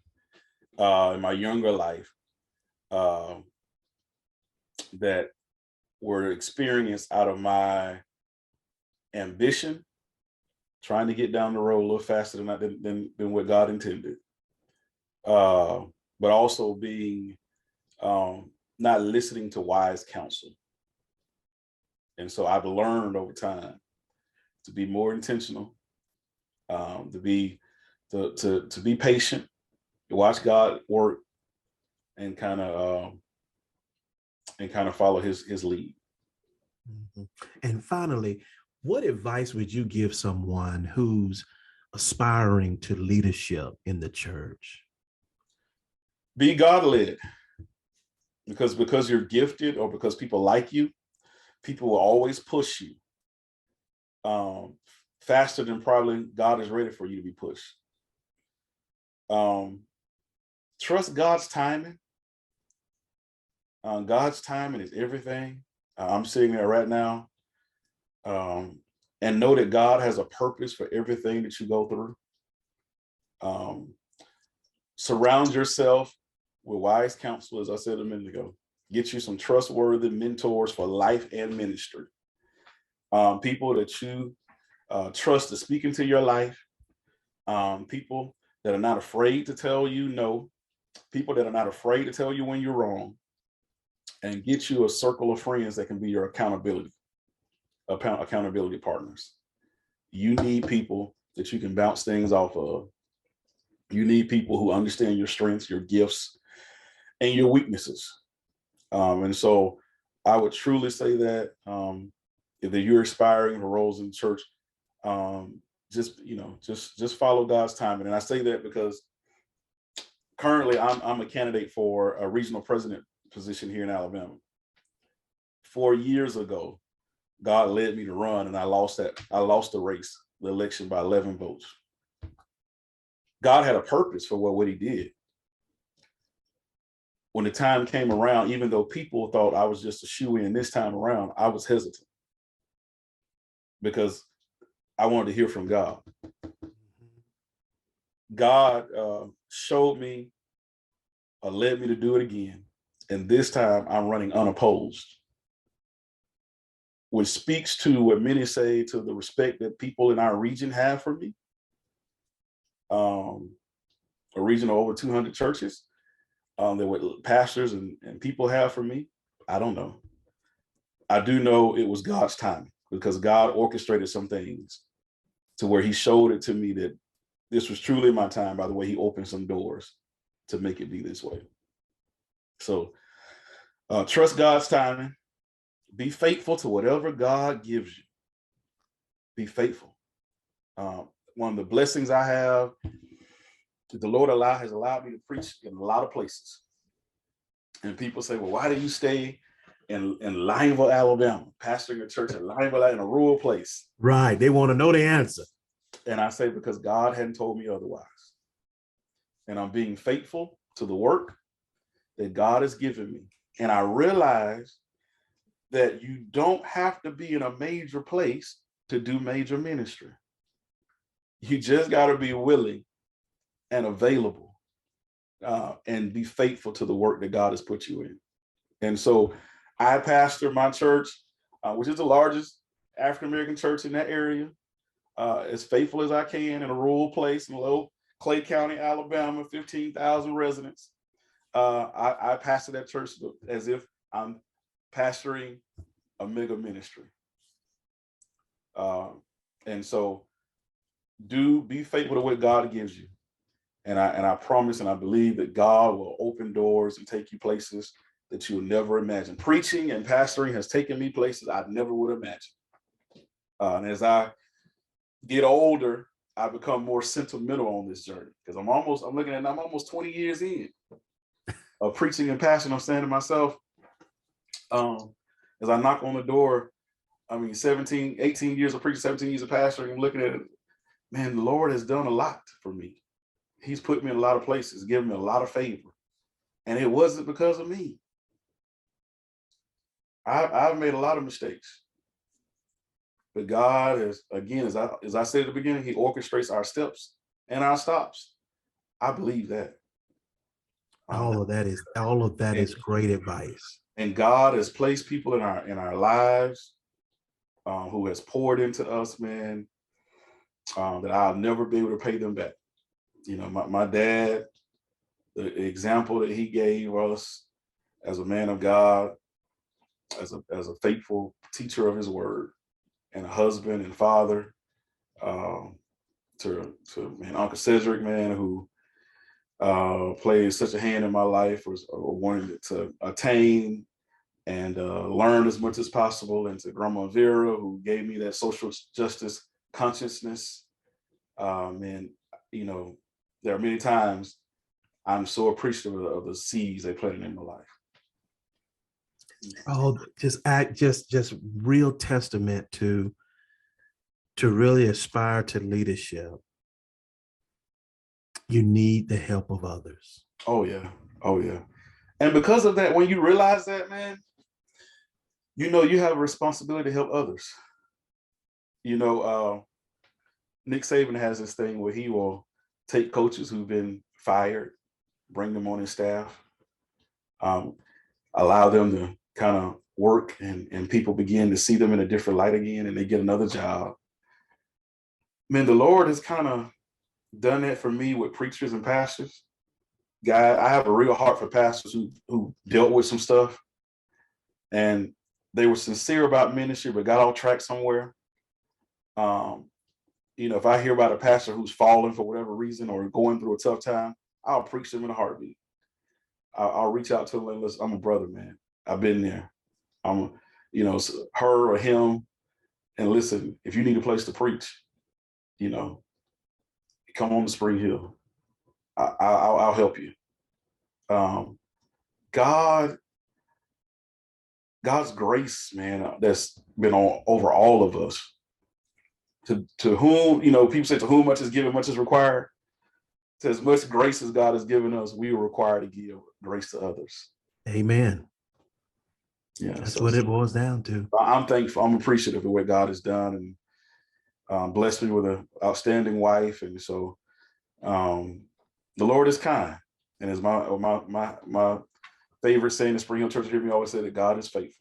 in my younger life, that were experienced out of my ambition, trying to get down the road a little faster than what God intended, but also being not listening to wise counsel. And so I've learned over time to be more intentional, to be patient, to watch God work, and kind of follow his lead. Mm-hmm. And finally, what advice would you give someone who's aspiring to leadership in the church? Be God-led, because you're gifted or because people like you, people will always push you faster than probably God is ready for you to be pushed. Trust God's timing. God's timing is everything. I'm sitting there right now, and know that God has a purpose for everything that you go through. Surround yourself with wise counsel, as I said a minute ago. Get you some trustworthy mentors for life and ministry. People that you trust to speak into your life. People that are not afraid to tell you no. People that are not afraid to tell you when you're wrong. And get you a circle of friends that can be your accountability partners. You need people that you can bounce things off of. You need people who understand your strengths, your gifts, and your weaknesses. And so I would truly say that if you're aspiring for roles in the church, just follow God's timing. And I say that because currently I'm a candidate for a regional president position here in Alabama. 4 years ago, God led me to run, and I lost the race, the election, by 11 votes. God had a purpose for what he did. When the time came around, even though people thought I was just a shoe-in this time around, I was hesitant because I wanted to hear from God. God showed me, led me to do it again. And this time I'm running unopposed, which speaks to what many say to the respect that people in our region have for me. A region of over 200 churches, that what pastors and people have for me, I don't know. I do know it was God's timing, because God orchestrated some things to where he showed it to me that this was truly my time, by the way he opened some doors to make it be this way. So trust God's timing. Be faithful to whatever God gives you. Be faithful. One of the blessings I have, the Lord has allowed me to preach in a lot of places. And people say, well, why do you stay in Lineville, Alabama, pastoring a church in Lineville, in a rural place? Right. They want to know the answer. And I say, because God hadn't told me otherwise. And I'm being faithful to the work that God has given me. And I realize that you don't have to be in a major place to do major ministry. You just got to be willing and available, and be faithful to the work that God has put you in. And so I pastor my church, which is the largest African-American church in that area, as faithful as I can, in a rural place in Low Clay County, Alabama, 15,000 residents. I pastor that church as if I'm pastoring a mega ministry. And so be faithful to what God gives you. And I promise and I believe that God will open doors and take you places that you would never imagine. Preaching and pastoring has taken me places I never would imagine. And as I get older, I become more sentimental on this journey, because I'm almost 20 years in of preaching and pastoring. I'm saying to myself, as I knock on the door, 18 years of preaching, 17 years of pastoring, I'm looking at it, man, the Lord has done a lot for me. He's put me in a lot of places, given me a lot of favor. And it wasn't because of me. I've made a lot of mistakes. But God has, again, as I said at the beginning, he orchestrates our steps and our stops. I believe that. All of that is great advice. And God has placed people in our lives, who has poured into us, man, that I'll never be able to pay them back. You know, my dad, the example that he gave us as a man of God, as a faithful teacher of his word, and a husband and father, to Uncle Cedric, man, who played such a hand in my life, was wanting to attain and learn as much as possible, and to Grandma Vera, who gave me that social justice consciousness, And you know, there are many times I'm so appreciative of the seeds they planted in my life. Oh, just real testament to really aspire to leadership. You need the help of others. Oh yeah. Oh yeah. And because of that, when you realize that, man, you know you have a responsibility to help others. You know, Nick Saban has this thing where he will take coaches who've been fired, bring them on his staff, um, allow them to kind of work, and people begin to see them in a different light again, and they get another job. Man, the Lord has kind of done that for me with preachers and pastors. Guy, I have a real heart for pastors who dealt with some stuff, and they were sincere about ministry, but got off track somewhere. Um, you know, if I hear about a pastor who's fallen for whatever reason or going through a tough time, I'll preach them in a heartbeat. I'll reach out to them and listen, I'm a brother, man. I've been there. I'm, you know, her or him. And listen, if you need a place to preach, you know, come on to Spring Hill. I'll help you. Um, God, God's grace, man, that's been on over all of us. To whom, you know, people say to whom much is given, much is required. To as much grace as God has given us, we are required to give grace to others. Amen. Yeah, that's so what it boils down to. I'm thankful. I'm appreciative of what God has done, and blessed me with an outstanding wife. And so the Lord is kind. And as my favorite saying in Spring Hill Church, hear me always say that God is faithful.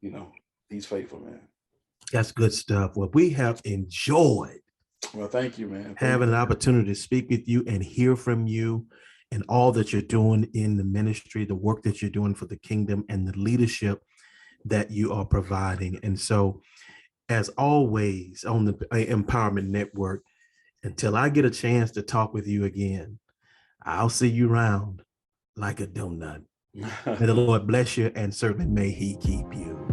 You know, he's faithful, man. That's good stuff. Well, we have enjoyed Thank you, man. having an opportunity to speak with you and hear from you and all that you're doing in the ministry, the work that you're doing for the kingdom, and the leadership that you are providing. And so, as always, on the Empowerment Network, until I get a chance to talk with you again, I'll see you round like a donut. May the Lord bless you, and certainly may he keep you.